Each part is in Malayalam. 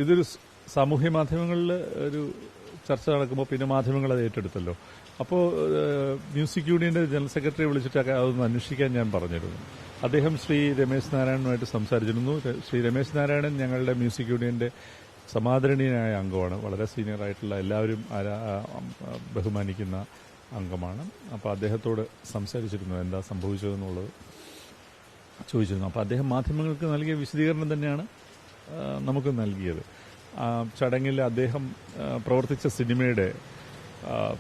ഇതൊരു സാമൂഹ്യ മാധ്യമങ്ങളിൽ ഒരു ചർച്ച നടക്കുമ്പോൾ പിന്നെ മാധ്യമങ്ങൾ അത് ഏറ്റെടുത്തല്ലോ. അപ്പോൾ മ്യൂസിക് യൂണിയന്റെ ജനറൽ സെക്രട്ടറിയെ വിളിച്ചിട്ടൊക്കെ അതൊന്ന് അന്വേഷിക്കാൻ ഞാൻ പറഞ്ഞിരുന്നു. അദ്ദേഹം ശ്രീ രമേശ് നാരായണനുമായിട്ട് സംസാരിച്ചിരുന്നു. ശ്രീ രമേശ് നാരായണൻ ഞങ്ങളുടെ മ്യൂസിക് യൂണിയന്റെ സമാദരണീയനായ അംഗമാണ്. വളരെ സീനിയർ ആയിട്ടുള്ള എല്ലാവരും ബഹുമാനിക്കുന്ന അംഗമാണ്. അപ്പോൾ അദ്ദേഹത്തോട് സംസാരിച്ചിരുന്നു എന്താ സംഭവിച്ചതെന്നുള്ളത് ചോദിച്ചിരുന്നു. അപ്പോൾ അദ്ദേഹം മാധ്യമങ്ങൾക്ക് നൽകിയ വിശദീകരണം തന്നെയാണ് നമുക്ക് നൽകിയത്. ചടങ്ങിൽ അദ്ദേഹം പ്രവർത്തിച്ച സിനിമയുടെ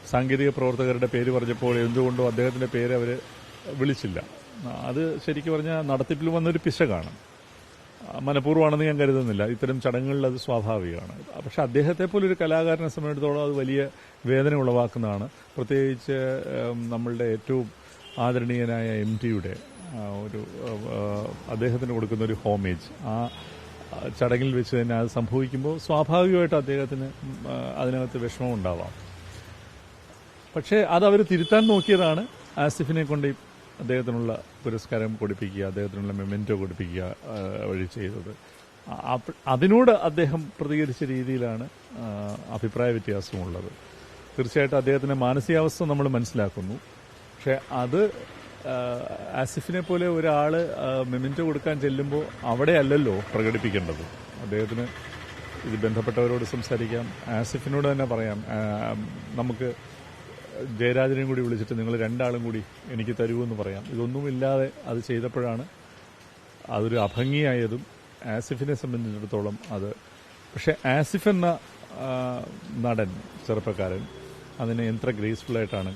സാങ്കേതിക പ്രവർത്തകരുടെ പേര് പറഞ്ഞപ്പോൾ എന്തുകൊണ്ടോ അദ്ദേഹത്തിന്റെ പേര് അവർ വിളിച്ചില്ല. അത് ശരിക്കും പറഞ്ഞാൽ നടത്തിപ്പിൽ വന്നൊരു പിശകാണ്. മനഃപൂർവ്വമാണെന്ന് ഞാൻ കരുതുന്നില്ല. ഇത്തരം ചടങ്ങുകളിൽ അത് സ്വാഭാവികമാണ്. പക്ഷെ അദ്ദേഹത്തെ പോലൊരു കലാകാരനെ സംബന്ധിച്ചിടത്തോളം അത് വലിയ വേദന ഉളവാക്കുന്നതാണ്. പ്രത്യേകിച്ച് നമ്മളുടെ ഏറ്റവും ആദരണീയനായ MTയുടെ ഒരു അദ്ദേഹത്തിന് കൊടുക്കുന്ന ഒരു ഹോമേജ് ആ ചടങ്ങിൽ വെച്ച് തന്നെ അത് സംഭവിക്കുമ്പോൾ സ്വാഭാവികമായിട്ട് അദ്ദേഹത്തിന് അതിനകത്ത് വിഷമം ഉണ്ടാവാം. പക്ഷേ അതവർ തിരുത്താൻ നോക്കിയതാണ്. ആസിഫിനെ കൊണ്ട് അദ്ദേഹത്തിനുള്ള പുരസ്കാരം കൊടുപ്പിക്കുക, അദ്ദേഹത്തിനുള്ള മെമെന്റോ കൊടുപ്പിക്കുക വഴി ചെയ്തത്. അതിനോട് അദ്ദേഹം പ്രതികരിച്ച രീതിയിലാണ് അഭിപ്രായ വ്യത്യാസമുള്ളത്. തീർച്ചയായിട്ടും അദ്ദേഹത്തിന്റെ മാനസികാവസ്ഥ നമ്മൾ മനസ്സിലാക്കുന്നു. പക്ഷെ അത് ആസിഫിനെ പോലെ ഒരാള് മെമെന്റോ കൊടുക്കാൻ ചെല്ലുമ്പോൾ അവിടെയല്ലല്ലോ പ്രകടിപ്പിക്കേണ്ടത്. അദ്ദേഹത്തിന് ഇത് ബന്ധപ്പെട്ടവരോട് സംസാരിക്കാം, ആസിഫിനോട് തന്നെ പറയാം. നമുക്ക് ജയരാജനെയും കൂടി വിളിച്ചിട്ട് നിങ്ങൾ രണ്ടാളും കൂടി എനിക്ക് തരുമെന്ന് പറയാം. ഇതൊന്നുമില്ലാതെ അത് ചെയ്തപ്പോഴാണ് അതൊരു അഭംഗിയായതും ആസിഫിനെ സംബന്ധിച്ചിടത്തോളം അത്. പക്ഷെ ആസിഫ് എന്ന നടൻ, ചെറുപ്പക്കാരൻ, അതിനെ എത്ര ഗ്രേസ്ഫുള്ളായിട്ടാണ്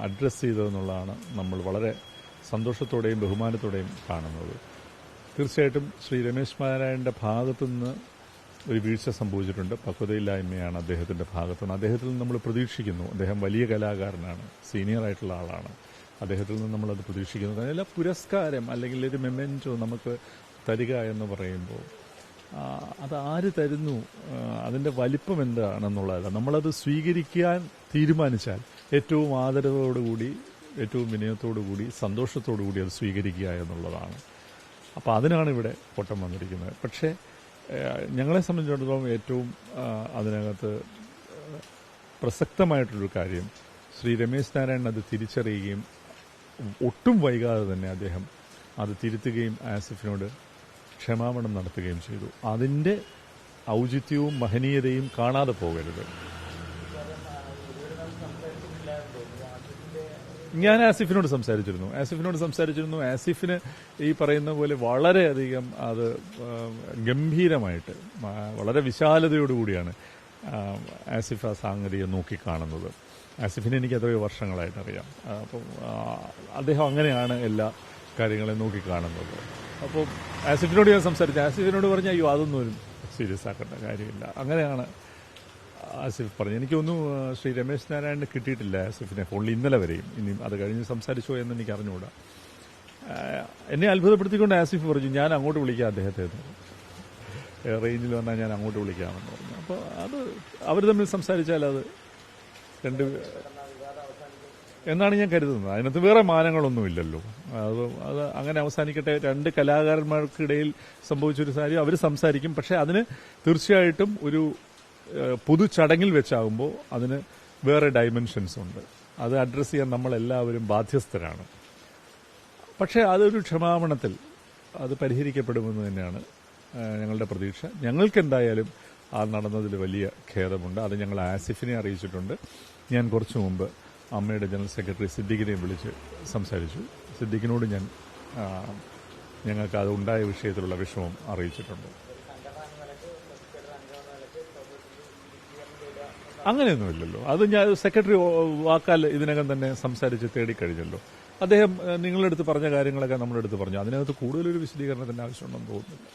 അഡ്രസ്സ് ചെയ്തതെന്നുള്ളതാണ് നമ്മൾ വളരെ സന്തോഷത്തോടെയും ബഹുമാനത്തോടെയും കാണുന്നത്. തീർച്ചയായിട്ടും ശ്രീ രമേശ് നാരായണന്റെ ഭാഗത്തുനിന്ന് ഒരു വീഴ്ച സംഭവിച്ചിട്ടുണ്ട്. പക്വതയില്ലായ്മയാണ് അദ്ദേഹത്തിന്റെ ഭാഗത്തുനിന്ന്. അദ്ദേഹത്തിൽ നിന്ന് നമ്മൾ പ്രതീക്ഷിക്കുന്നു. അദ്ദേഹം വലിയ കലാകാരനാണ്, സീനിയർ ആയിട്ടുള്ള ആളാണ്. അദ്ദേഹത്തിൽ നിന്ന് നമ്മളത് പ്രതീക്ഷിക്കുന്നത് അതല്ല. പുരസ്കാരം അല്ലെങ്കിൽ ഒരു മെമെന്റോ നമുക്ക് തരിക എന്ന് പറയുമ്പോൾ അത് ആര് തരുന്നു, അതിന്റെ വലിപ്പം എന്താണെന്നുള്ളതല്ല. നമ്മളത് സ്വീകരിക്കാൻ തീരുമാനിച്ചാൽ ഏറ്റവും ആദരവോടുകൂടി, ഏറ്റവും വിനയത്തോടുകൂടി, സന്തോഷത്തോടുകൂടി അത് സ്വീകരിക്കുക എന്നുള്ളതാണ്. അപ്പോൾ അതിനാണ് ഇവിടെ കോട്ടം വന്നിരിക്കുന്നത്. പക്ഷേ ഞങ്ങളെ സംബന്ധിച്ചിടത്തോളം ഏറ്റവും അതിനകത്ത് പ്രസക്തമായിട്ടുള്ളൊരു കാര്യം, ശ്രീ രമേശ് നാരായണൻ അത് തിരിച്ചറിയുകയും ഒട്ടും വൈകാതെ തന്നെ അദ്ദേഹം അത് തിരുത്തുകയും ആസിഫിനോട് ക്ഷമാപണം നടത്തുകയും ചെയ്തു. അതിന്റെ ഔചിത്യവും മഹനീയതയും കാണാതെ പോകരുത്. ഞാൻ ആസിഫിനോട് സംസാരിച്ചിരുന്നു. ആസിഫിന് ഈ പറയുന്ന പോലെ വളരെയധികം അത് ഗംഭീരമായിട്ട് വളരെ വിശാലതയോടുകൂടിയാണ് ആസിഫ് ആ സാങ്കേതിക നോക്കിക്കാണുന്നത്. ആസിഫിനെ എനിക്ക് എത്രയോ വർഷങ്ങളായിട്ട് അറിയാം. അപ്പം അദ്ദേഹം അങ്ങനെയാണ് എല്ലാ കാര്യങ്ങളെയും നോക്കിക്കാണുന്നത്. അപ്പോൾ ആസിഫിനോട് ഞാൻ സംസാരിച്ചു. ആസിഫിനോട് പറഞ്ഞ അയ്യോ അതൊന്നും ഒരു സീരിയസ് ആക്കേണ്ട കാര്യമില്ല, അങ്ങനെയാണ് ആസിഫ് പറഞ്ഞു. എനിക്കൊന്നും ശ്രീ രമേശ് നാരായണന് കിട്ടിയിട്ടില്ല ആസിഫിനെ ഫോണിൽ ഇന്നലെ വരെയും. ഇനിയും അത് കഴിഞ്ഞ് സംസാരിച്ചോ എന്ന് എനിക്ക് അറിഞ്ഞുകൂടാ. എന്നെ അത്ഭുതപ്പെടുത്തിക്കൊണ്ട് ആസിഫ് പറഞ്ഞു ഞാൻ അങ്ങോട്ട് വിളിക്കാം അദ്ദേഹത്തെ, റേഞ്ചിൽ വന്നാൽ ഞാൻ അങ്ങോട്ട് വിളിക്കാമെന്ന് പറഞ്ഞു. അപ്പോൾ അത് അവർ തമ്മിൽ സംസാരിച്ചാൽ അത് എന്നാണ് ഞാൻ കരുതുന്നത്. അതിനകത്ത് വേറെ മാനങ്ങളൊന്നുമില്ലല്ലോ. അത് അങ്ങനെ അവസാനിക്കട്ടെ. രണ്ട് കലാകാരന്മാർക്കിടയിൽ സംഭവിച്ചൊരു കാര്യം അവർ സംസാരിക്കും. പക്ഷെ അതിന് തീർച്ചയായിട്ടും ഒരു പൊതു ചടങ്ങിൽ വെച്ചാകുമ്പോൾ അതിന് വേറെ ഡയമെൻഷൻസ് ഉണ്ട്. അത് അഡ്രസ്സ് ചെയ്യാൻ നമ്മളെല്ലാവരും ബാധ്യസ്ഥരാണ്. പക്ഷെ അതൊരു ക്ഷമാപണത്തിൽ അത് പരിഹരിക്കപ്പെടുമെന്ന് തന്നെയാണ് ഞങ്ങളുടെ പ്രതീക്ഷ. ഞങ്ങൾക്കെന്തായാലും ആ നടന്നതിൽ വലിയ ഖേദമുണ്ട്. അത് ഞങ്ങൾ ആസിഫിനെ അറിയിച്ചിട്ടുണ്ട്. ഞാൻ കുറച്ചു മുമ്പ് അമ്മയുടെ ജനറൽ സെക്രട്ടറി സിദ്ദിഖിനെയും വിളിച്ച് സംസാരിച്ചു. സിദ്ദിഖിനോട് ഞാൻ ഞങ്ങൾക്ക് അത് ഉണ്ടായ വിഷയത്തിലുള്ള വിഷമം അറിയിച്ചിട്ടുണ്ട്. അങ്ങനെയൊന്നുമില്ലല്ലോ. അത് ഞാൻ സെക്രട്ടറി വാക്കാൽ ഇതിനകം തന്നെ സംസാരിച്ച് തേടിക്കഴിഞ്ഞല്ലോ. അദ്ദേഹം നിങ്ങളുടെ അടുത്ത് പറഞ്ഞ കാര്യങ്ങളൊക്കെ നമ്മുടെ അടുത്ത് പറഞ്ഞു. അതിനകത്ത് കൂടുതലൊരു വിശദീകരണത്തിന്റെ ആവശ്യമുണ്ടെന്ന് തോന്നുന്നില്ല.